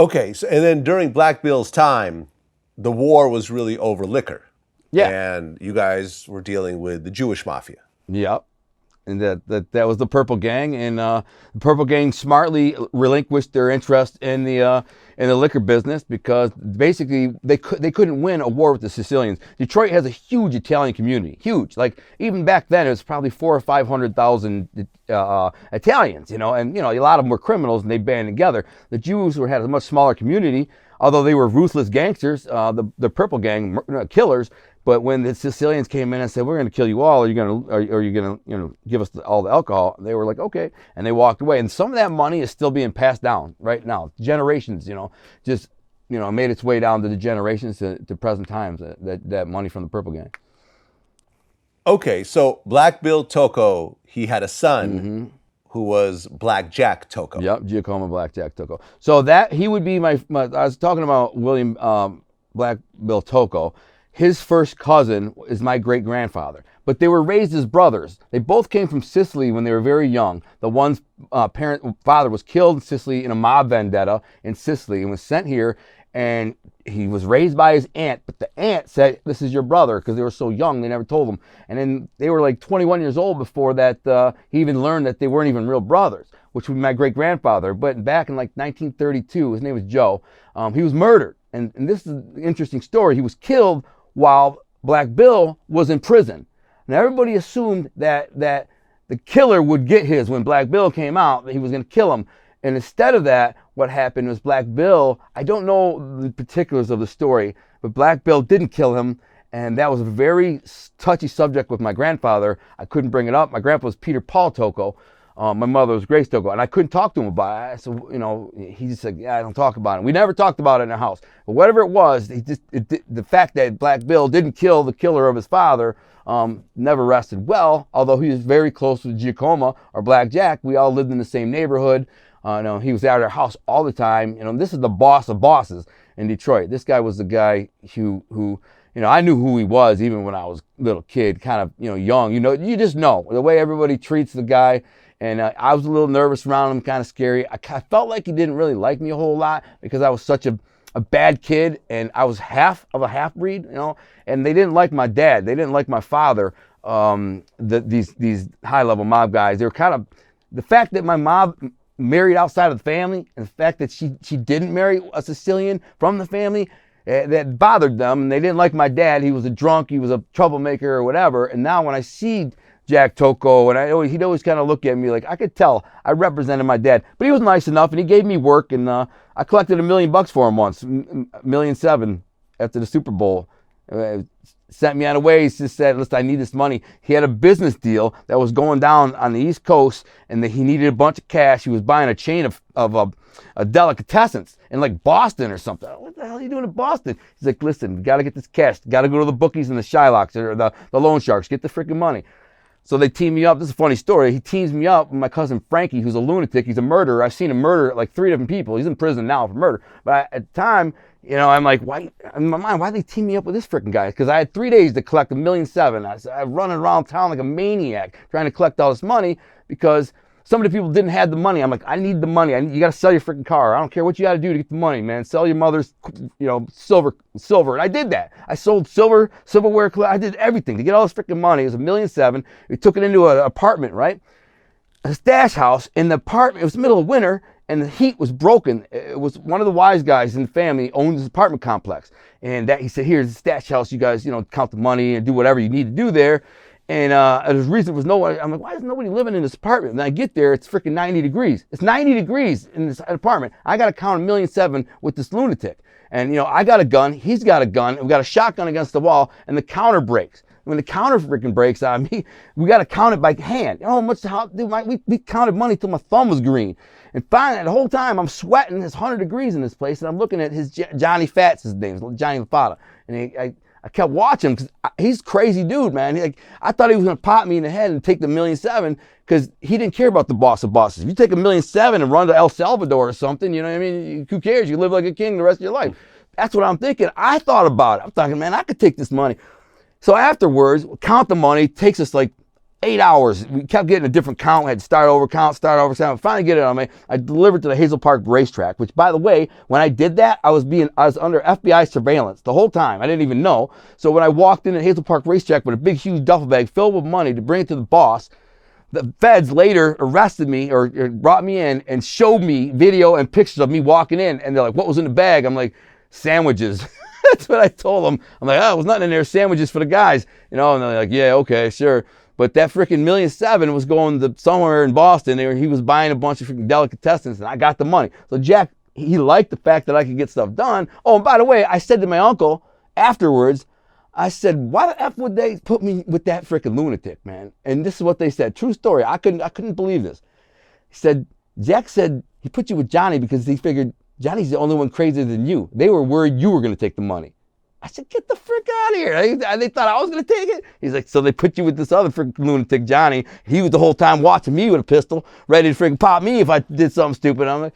Okay, so and then during Black Bill's time, the war was really over liquor. Yeah. And you guys were dealing with the Jewish Mafia. Yep. And that was the Purple Gang, and the Purple Gang smartly relinquished their interest in the liquor business because basically they couldn't win a war with the Sicilians. Detroit has a huge Italian community, huge. Like even back then, it was probably 400,000 or 500,000 Italians, and a lot of them were criminals, and they band together. The Jews had a much smaller community, although they were ruthless gangsters, the Purple Gang killers. But when the Sicilians came in and said, "We're going to kill you all, are you going to give us all the alcohol?" They were like, "Okay," and they walked away. And some of that money is still being passed down right now, generations. Just made its way down to the generations to present times. That money from the Purple Gang. Okay, so Black Bill Tocco, he had a son who was Black Jack Tocco. Yep, Giacomo Black Jack Tocco. So that he would be my I was talking about William Black Bill Tocco. His first cousin is my great-grandfather, but they were raised as brothers. They both came from Sicily when they were very young. The one's father was killed in Sicily in a mob vendetta in Sicily and was sent here, and he was raised by his aunt, but the aunt said, "This is your brother," because they were so young, they never told him. And then they were like 21 years old before that he even learned that they weren't even real brothers, which would be my great-grandfather. But back in like 1932, his name was Joe, he was murdered. And this is an interesting story. He was killed while Black Bill was in prison. Now everybody assumed that the killer would get his when Black Bill came out, that he was going to kill him. And instead of that, what happened was Black Bill, I don't know the particulars of the story, but Black Bill didn't kill him. And that was a very touchy subject with my grandfather. I couldn't bring it up. My grandpa was Peter Paul Tocco. My mother was Grace Tocco, and I couldn't talk to him about it. So, he just said, "Yeah, I don't talk about it." We never talked about it in our house. But whatever it was, the fact that Black Bill didn't kill the killer of his father never rested well, although he was very close with Giacomo or Black Jack. We all lived in the same neighborhood. He was at our house all the time. This is the boss of bosses in Detroit. This guy was the guy who I knew who he was even when I was a little kid, kind of, young. You just know the way everybody treats the guy. And I was a little nervous around him, kind of scary. I felt like he didn't really like me a whole lot because I was such a bad kid, and I was half of a half-breed, and they didn't like my dad. They didn't like my father, these high-level mob guys. They were kind of, the fact that my mom married outside of the family, and the fact that she didn't marry a Sicilian from the family, that bothered them, and they didn't like my dad. He was a drunk, he was a troublemaker or whatever. And now when I see Jack Tocco, and he'd always kind of look at me like, I could tell I represented my dad, but he was nice enough, and he gave me work, and I collected $1 million for him once, $1.7 million after the Super Bowl. Sent me on a way. He just said, "Listen, I need this money." He had a business deal that was going down on the East Coast, and he needed a bunch of cash. He was buying a chain of a delicatessens in like Boston or something. "What the hell are you doing in Boston?" He's like, "Listen, you got to get this cash. Got to go to the bookies and the Shylocks or the loan sharks. Get the freaking money." So they team me up. This is a funny story. He teams me up with my cousin Frankie, who's a lunatic. He's a murderer. I've seen him murder like 3 different people. He's in prison now for murder. But at the time, I'm like, why? In my mind, why they team me up with this freaking guy? Because I had 3 days to collect $1.7 million. I was running around town like a maniac trying to collect all this money because some of the people didn't have the money. I'm like, I need the money. You got to sell your freaking car. I don't care what you got to do to get the money, man. Sell your mother's, silver. And I did that. I sold silverware. I did everything to get all this freaking money. It was $1.7 million. We took it into an apartment, right? A stash house in the apartment. It was the middle of winter, and the heat was broken. It was one of the wise guys in the family owned this apartment complex, and he said, "Here's the stash house. You guys, count the money and do whatever you need to do there." And the reason was no one. I'm like, why is nobody living in this apartment? And I get there, it's freaking 90 degrees. It's 90 degrees in this apartment. I got to count $1.7 million with this lunatic. And, I got a gun. He's got a gun. We've got a shotgun against the wall, and the counter breaks. When the counter freaking breaks on me, we got to count it by hand. We counted money till my thumb was green. And finally, the whole time, I'm sweating. It's 100 degrees in this place, and I'm looking at his Johnny Fats, his name is Johnny LaFata. And I kept watching him because he's a crazy dude, man. I thought he was going to pop me in the head and take the $1.7 million because he didn't care about the boss of bosses. If you take $1.7 million and run to El Salvador or something, you know what I mean? Who cares? You live like a king the rest of your life. That's what I'm thinking. I thought about it. I'm thinking, man, I could take this money. So afterwards, count the money. It takes us like 8 hours. We kept getting a different count. We had to start over count. Finally get it on me. I delivered to the Hazel Park racetrack, which, by the way, when I did that, I was under FBI surveillance the whole time. I didn't even know. So when I walked in at Hazel Park racetrack with a big, huge duffel bag filled with money to bring it to the boss, the feds later arrested me or brought me in and showed me video and pictures of me walking in. And they're like, what was in the bag? I'm like, sandwiches. That's what I told them. I'm like, oh, it was nothing in there, sandwiches for the guys. And they're like, yeah, okay, sure. But that freaking $1.7 million was going to somewhere in Boston. He was buying a bunch of freaking delicatessens, and I got the money. So Jack, he liked the fact that I could get stuff done. Oh, and by the way, I said to my uncle afterwards, I said, why the F would they put me with that freaking lunatic, man? And this is what they said. True story. I couldn't believe this. He said, Jack said he put you with Johnny because he figured Johnny's the only one crazier than you. They were worried you were going to take the money. I said, get the frick out of here. They thought I was going to take it. He's like, so they put you with this other freaking lunatic, Johnny. He was the whole time watching me with a pistol, ready to freaking pop me if I did something stupid. I'm like,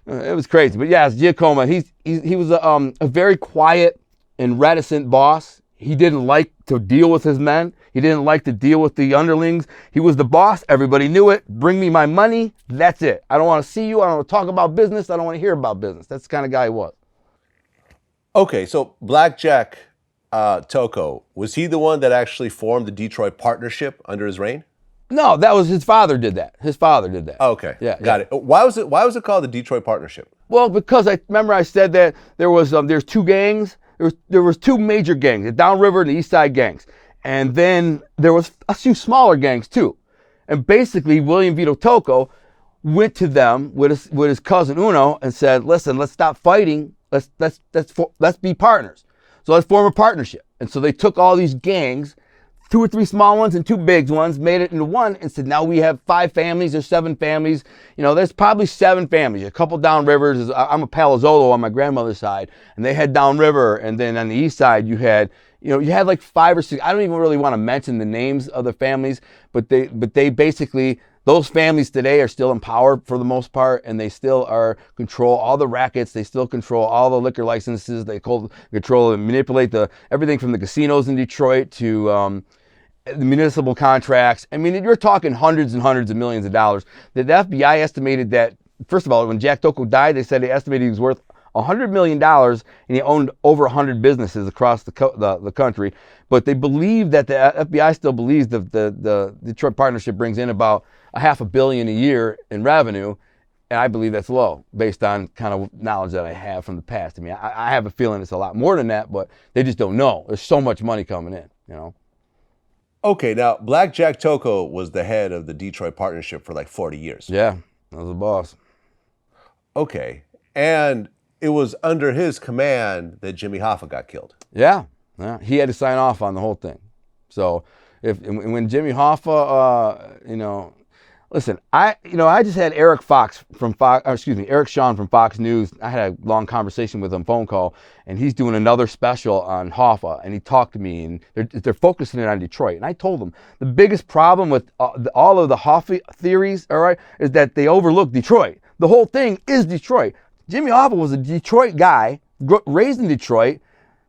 it was crazy. But yeah, it's Giacomo. He was a very quiet and reticent boss. He didn't like to deal with his men. He didn't like to deal with the underlings. He was the boss. Everybody knew it. Bring me my money. That's it. I don't want to see you. I don't want to talk about business. I don't want to hear about business. That's the kind of guy he was. Okay, so Black Jack Tocco, was he the one that actually formed the Detroit Partnership under his reign? No, that was his father did that. Okay, Yeah, got it. Why was it called the Detroit Partnership? Well, because I remember I said that there's two gangs. There was two major gangs, the Downriver and the East Side gangs. And then there was a few smaller gangs too. And basically William Vito Tocco went to them with his cousin Uno and said, listen, let's stop fighting. Let's be partners. So let's form a partnership. And so they took all these gangs, 2 or 3 small ones and 2 big ones, made it into one, and said, now we have 5 families or 7 families. There's probably 7 families. A couple downrivers. I'm a Palazzolo on my grandmother's side, and they had downriver. And then on the east side, you had like 5 or 6. I don't even really want to mention the names of the families, but they basically, those families today are still in power for the most part, and they still control all the rackets. They still control all the liquor licenses. They control and manipulate everything from the casinos in Detroit to the municipal contracts. I mean, you're talking hundreds and hundreds of millions of dollars. The FBI estimated that, first of all, when Jack Tocco died, they said they estimated he was worth $100 million, and he owned over 100 businesses across the country. But they believe that the FBI still believes that the Detroit Partnership brings in about $500 million a year in revenue, and I believe that's low based on kind of knowledge that I have from the past. I mean, I have a feeling it's a lot more than that, but they just don't know. There's so much money coming in, Okay, now Black Jack Tocco was the head of the Detroit Partnership for like 40 years. Yeah, I was the boss. Okay, and it was under his command that Jimmy Hoffa got killed. Yeah, he had to sign off on the whole thing. So when Jimmy Hoffa, listen, I just had Eric Sean from Fox News. I had a long conversation with him, phone call, and he's doing another special on Hoffa, and he talked to me, and they're focusing it on Detroit. And I told him the biggest problem with all of the Hoffa theories, all right, is that they overlook Detroit. The whole thing is Detroit. Jimmy Hoffa was a Detroit guy, raised in Detroit,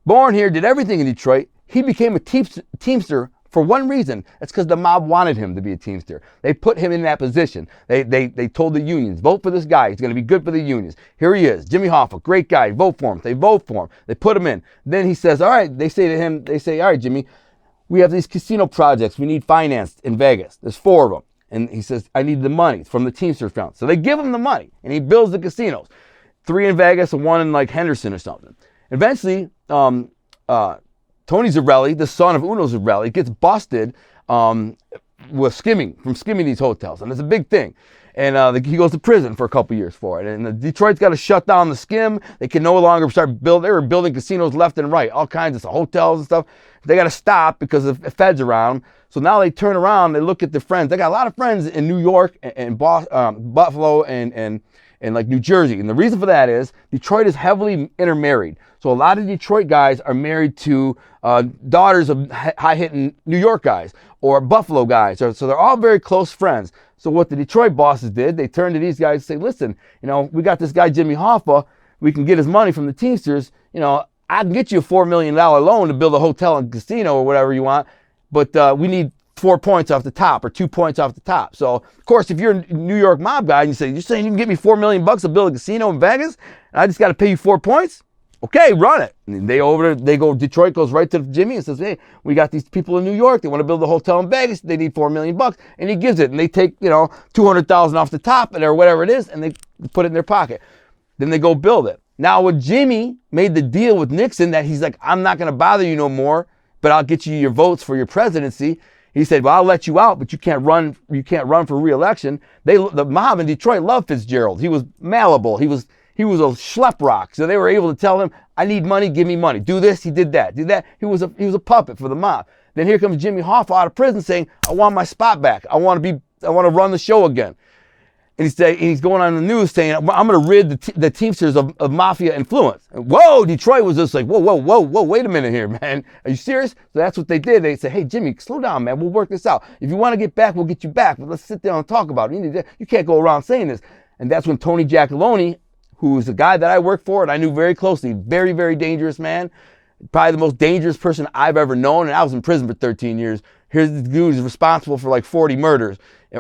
born here, did everything in Detroit. He became a teamster for one reason. That's because the mob wanted him to be a teamster. They put him in that position. They told the unions, vote for this guy. He's going to be good for the unions. Here he is, Jimmy Hoffa, great guy. Vote for him. They vote for him. They put him in. Then he says, all right, they say to him, all right, Jimmy, we have these casino projects we need financed in Vegas. There's 4 of them. And he says, I need the money from the Teamsters Fund. So they give him the money, and he builds the casinos. 3 in Vegas and 1 in like Henderson or something. Eventually, Tony Zarelli, the son of Uno Zarelli, gets busted with skimming these hotels, and it's a big thing. And he goes to prison for a couple years for it. And Detroit's got to shut down the skim. They can no longer they were building casinos left and right, all kinds of hotels and stuff. They got to stop because of the feds around. So now they turn around, they look at their friends. They got a lot of friends in New York and Buffalo and like New Jersey. And the reason for that is Detroit is heavily intermarried. So a lot of Detroit guys are married to daughters of high-hitting New York guys or Buffalo guys. So they're all very close friends. So what the Detroit bosses did, they turned to these guys and say, listen, we got this guy Jimmy Hoffa. We can get his money from the Teamsters. I can get you a $4 million loan to build a hotel and casino or whatever you want. But we need 4 points off the top or 2 points off the top. So, of course, if you're a New York mob guy and you say, you're saying you can give me $4 million to build a casino in Vegas and I just got to pay you 4 points? Okay, run it. And Detroit goes right to Jimmy and says, hey, we got these people in New York. They want to build a hotel in Vegas. They need $4 million. And he gives it. And they take, $200,000 off the top or whatever it is, and they put it in their pocket. Then they go build it. Now, when Jimmy made the deal with Nixon that he's like, I'm not going to bother you no more, but I'll get you your votes for your presidency. He said, well, I'll let you out, but you can't run for re-election. The mob in Detroit loved Fitzgerald. He was malleable. He was a schlep rock. So they were able to tell him, I need money, give me money. Do this, he did that. Did that. He was a puppet for the mob. Then here comes Jimmy Hoffa out of prison saying, I want my spot back. I want to run the show again. And he's going on the news saying, I'm going to rid the Teamsters of mafia influence. And whoa, Detroit was just like, whoa, wait a minute here, man. Are you serious? So that's what they did. They said, hey, Jimmy, slow down, man. We'll work this out. If you want to get back, we'll get you back. But let's sit down and talk about it. You can't go around saying this. And that's when Tony Giacalone, who was a guy that I worked for and I knew very closely, very, very dangerous man, probably the most dangerous person I've ever known. And I was in prison for 13 years. Here's the dude who's responsible for like 40 murders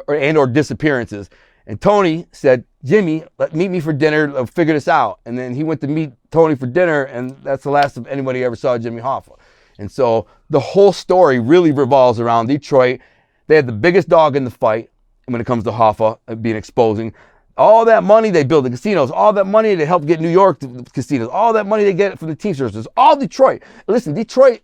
or disappearances. And Tony said, Jimmy, meet me for dinner, figure this out. And then he went to meet Tony for dinner, and that's the last of anybody ever saw Jimmy Hoffa. And so the whole story really revolves around Detroit. They had the biggest dog in the fight when it comes to Hoffa being exposing. All that money they build the casinos, all that money they help get New York casinos, all that money they get from the Teamsters, all Detroit. Listen, Detroit,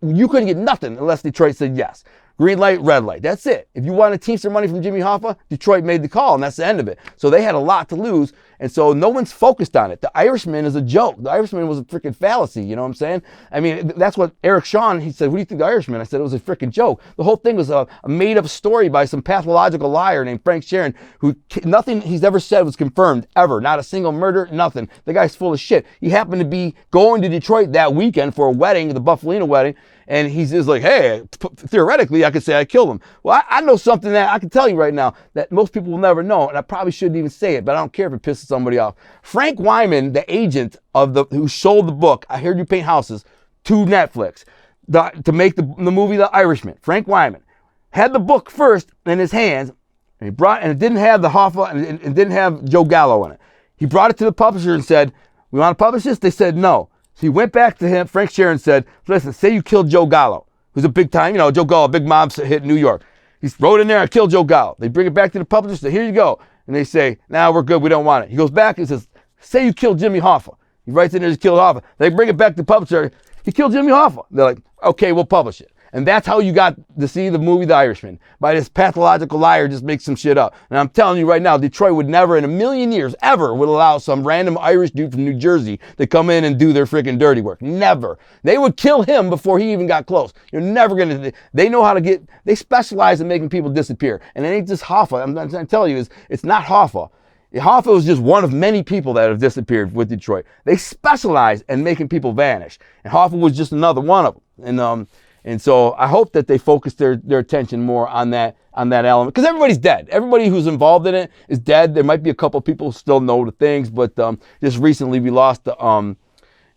you couldn't get nothing unless Detroit said yes. Green light, red light. That's it. If you wanted Teamster money from Jimmy Hoffa, Detroit made the call, and that's the end of it. So they had a lot to lose, and so no one's focused on it. The Irishman is a joke. The Irishman was a freaking fallacy, you know what I'm saying? I mean, that's what Eric Shawn, he said, what do you think of the Irishman? I said, it was a freaking joke. The whole thing was a made-up story by some pathological liar named Frank Sharon, who nothing he's ever said was confirmed, ever. Not a single murder, nothing. The guy's full of shit. He happened to be going to Detroit that weekend for a wedding, the Buffalina wedding, and he's just like, hey, theoretically, I could say I killed him. Well, I know something that I can tell you right now that most people will never know, and I probably shouldn't even say it, but I don't care if it pisses somebody off. Frank Wyman, the agent who sold the book, I Heard You Paint Houses, to Netflix to make the movie The Irishman, Frank Wyman, had the book first in his hands, and it didn't have the Hoffa and didn't have Joe Gallo in it. He brought it to the publisher and said, we want to publish this? They said no. So he went back to him. Frank Sharon said, listen, say you killed Joe Gallo, who's a big time, Joe Gallo, big mob hit in New York. He wrote in there, I killed Joe Gallo. They bring it back to the publisher, say, here you go. And they say, nah, we're good, we don't want it. He goes back and says, say you killed Jimmy Hoffa. He writes in there, he killed Hoffa. They bring it back to the publisher, he killed Jimmy Hoffa. They're like, okay, we'll publish it. And that's how you got to see the movie The Irishman. By this pathological liar just makes some shit up. And I'm telling you right now, Detroit would never in a million years ever would allow some random Irish dude from New Jersey to come in and do their freaking dirty work. Never. They would kill him before he even got close. You're never going to, they know how to they specialize in making people disappear. And it ain't just Hoffa. I'm trying to tell you, it's not Hoffa. Hoffa was just one of many people that have disappeared with Detroit. They specialize in making people vanish. And Hoffa was just another one of them. And so I hope that they focus their attention more on that element, because everybody's dead. Everybody who's involved in it is dead. There might be a couple of people who still know the things, but just recently we lost the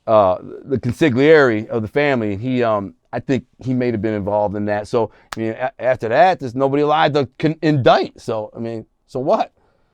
consigliere of the family. He I think he may have been involved in that. So I mean, after that, there's nobody alive to indict. So I mean, so what?